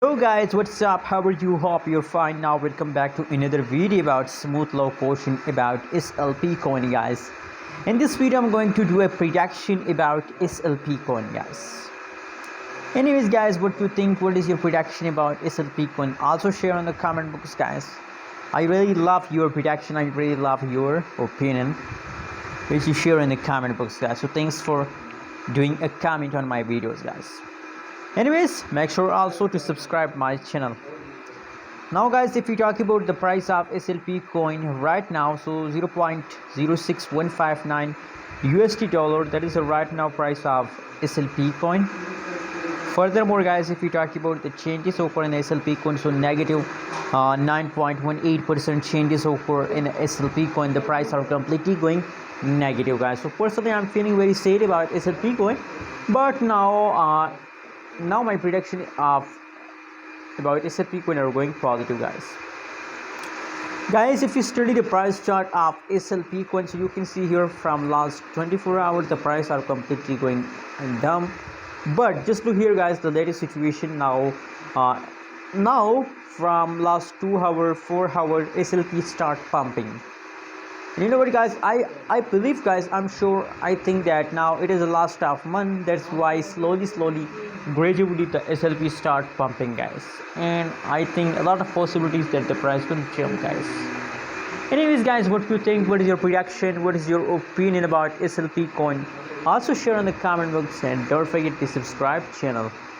Hello guys, what's up? How are you? Hope you're fine. Now welcome back to another video about smooth low portion about SLP coin, guys. In this video I'm going to do a prediction about SLP coin, guys. Anyways guys, what you think? What is your prediction about SLP coin? Also share on the comment box, guys. I really love your prediction. I really love your opinion, which you share in the comment box, guys. So thanks for doing a comment on my videos, guys. Anyways, make sure also to subscribe my channel. Now guys, if you talk about the price of SLP coin right now, so 0.06159 USD dollar, that is the right now price of SLP coin. Furthermore guys, if you talk about the changes occur in SLP coin, so negative 9.18% changes occur in SLP coin, the price are completely going negative, guys. So personally I'm feeling very sad about SLP coin, but now my prediction of about SLP coin are going positive, guys. If you study the price chart of SLP coin, so you can see here from last 24 hours the price are completely going down. But just look here, guys, the latest situation now. Now from last 2 hours 4 hours SLP start pumping. And you know what, guys, I believe, guys, I'm sure, I think that now it is the last of month, that's why slowly gradually the SLP start pumping, guys. And I think a lot of possibilities that the price will jump, guys. Anyways guys, what do you think? What is your prediction? What is your opinion about SLP coin? Also share on the comment box and don't forget to subscribe channel.